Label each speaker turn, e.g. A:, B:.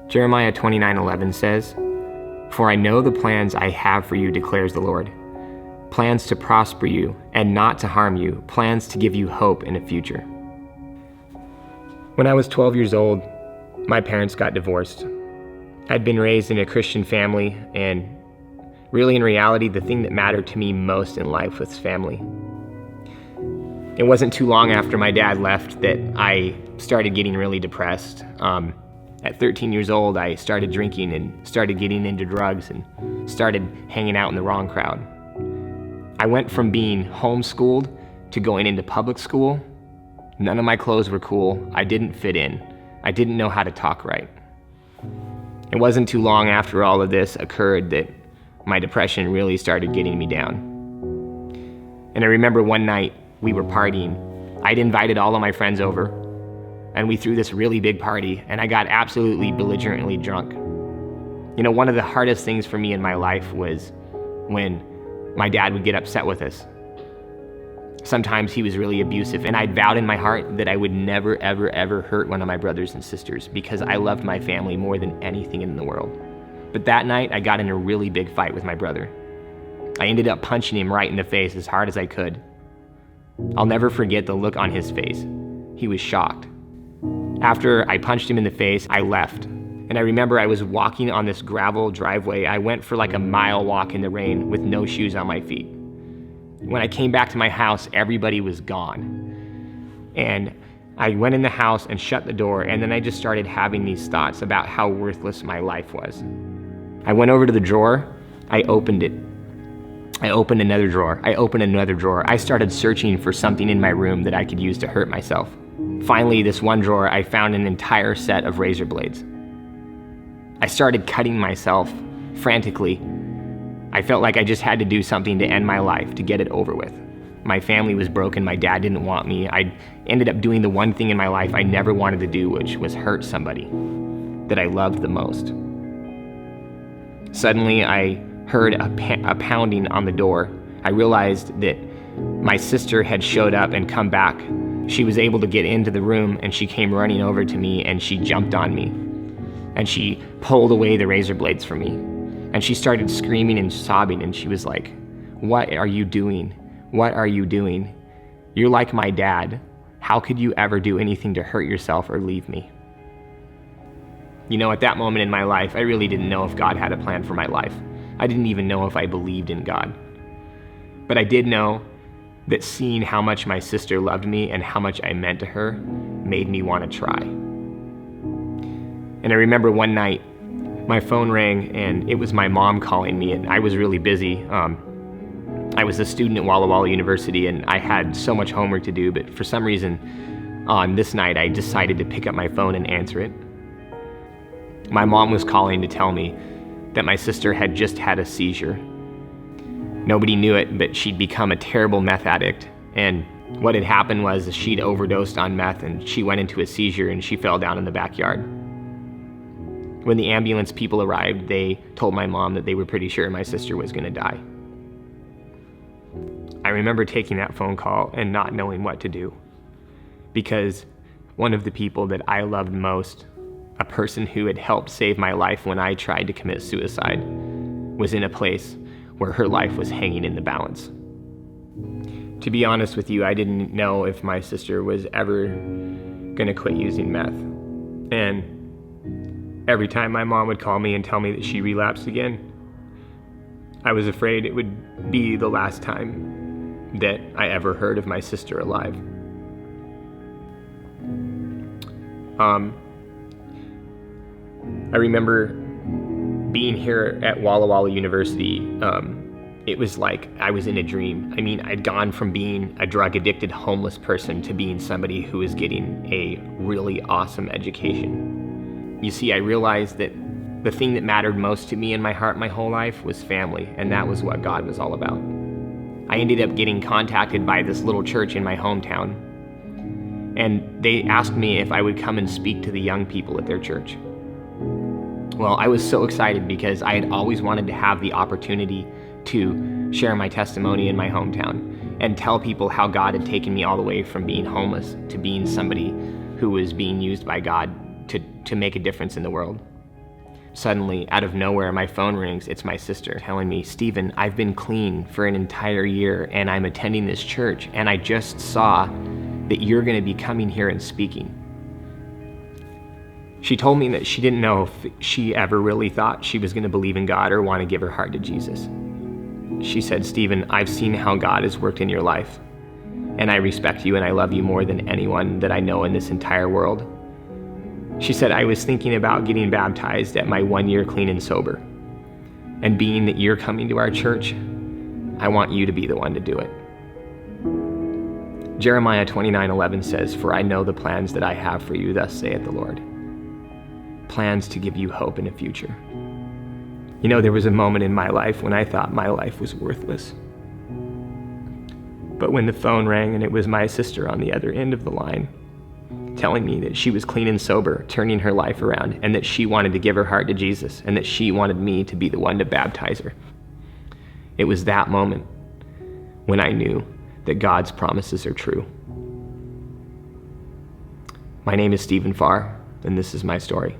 A: Jeremiah 29:11 says, "For I know the plans I have for you, declares the Lord. Plans to prosper you and not to harm you, plans to give you hope in a future." When I was 12 years old, my parents got divorced. I'd been raised in a Christian family, and really in reality, the thing that mattered to me most in life was family. It wasn't too long after my dad left that I started getting really depressed. At 13 years old, I started drinking and started getting into drugs and started hanging out in the wrong crowd. I went from being homeschooled to going into public school. None of my clothes were cool. I didn't fit in. I didn't know how to talk right. It wasn't too long after all of this occurred that my depression really started getting me down. And I remember one night we were partying. I'd invited all of my friends over, and we threw this really big party, and I got absolutely belligerently drunk. You know, one of the hardest things for me in my life was when my dad would get upset with us. Sometimes he was really abusive, and I'd vowed in my heart that I would never, ever, ever hurt one of my brothers and sisters because I loved my family more than anything in the world. But that night, I got in a really big fight with my brother. I ended up punching him right in the face as hard as I could. I'll never forget the look on his face. He was shocked. After I punched him in the face, I left. And I remember I was walking on this gravel driveway. I went for like a mile walk in the rain with no shoes on my feet. When I came back to my house, everybody was gone. And I went in the house and shut the door, and then I just started having these thoughts about how worthless my life was. I went over to the drawer, I opened it. I opened another drawer, I opened another drawer. I started searching for something in my room that I could use to hurt myself. Finally, this one drawer, I found an entire set of razor blades. I started cutting myself frantically. I felt like I just had to do something to end my life, to get it over with. My family was broken, my dad didn't want me. I ended up doing the one thing in my life I never wanted to do, which was hurt somebody that I loved the most. Suddenly, I heard a pounding on the door. I realized that my sister had showed up and come back. She was able to get into the room, and she came running over to me, and she jumped on me. And she pulled away the razor blades from me. And she started screaming and sobbing, and she was like, "What are you doing? What are you doing? You're like my dad. How could you ever do anything to hurt yourself or leave me?" You know, at that moment in my life, I really didn't know if God had a plan for my life. I didn't even know if I believed in God. But I did know that seeing how much my sister loved me and how much I meant to her made me want to try. And I remember one night, my phone rang, and it was my mom calling me, and I was really busy. I was a student at Walla Walla University, and I had so much homework to do, but for some reason, on this night, I decided to pick up my phone and answer it. My mom was calling to tell me that my sister had just had a seizure. Nobody knew it, but she'd become a terrible meth addict, and what had happened was she'd overdosed on meth, and she went into a seizure, and she fell down in the backyard. When the ambulance people arrived, they told my mom that they were pretty sure my sister was going to die. I remember taking that phone call and not knowing what to do, because one of the people that I loved most, a person who had helped save my life when I tried to commit suicide, was in a place where her life was hanging in the balance. To be honest with you, I didn't know if my sister was ever going to quit using meth. And every time my mom would call me and tell me that she relapsed again, I was afraid it would be the last time that I ever heard of my sister alive. I remember being here at Walla Walla University. It was like I was in a dream. I mean, I'd gone from being a drug-addicted homeless person to being somebody who was getting a really awesome education. You see, I realized that the thing that mattered most to me in my heart my whole life was family, and that was what God was all about. I ended up getting contacted by this little church in my hometown, and they asked me if I would come and speak to the young people at their church. Well, I was so excited because I had always wanted to have the opportunity to share my testimony in my hometown and tell people how God had taken me all the way from being homeless to being somebody who was being used by God to make a difference in the world. Suddenly, out of nowhere, my phone rings. It's my sister telling me, "Stephen, I've been clean for an entire year and I'm attending this church, and I just saw that you're going to be coming here and speaking." She told me that she didn't know if she ever really thought she was going to believe in God or want to give her heart to Jesus. She said, "Stephen, I've seen how God has worked in your life, and I respect you and I love you more than anyone that I know in this entire world." She said, "I was thinking about getting baptized at my 1 year clean and sober. And being that you're coming to our church, I want you to be the one to do it." Jeremiah 29:11 says, "For I know the plans that I have for you, thus saith the Lord. Plans to give you hope in a future." You know, there was a moment in my life when I thought my life was worthless. But when the phone rang and it was my sister on the other end of the line, telling me that she was clean and sober, turning her life around, and that she wanted to give her heart to Jesus, and that she wanted me to be the one to baptize her. It was that moment when I knew that God's promises are true. My name is Stephen Farr, and this is my story.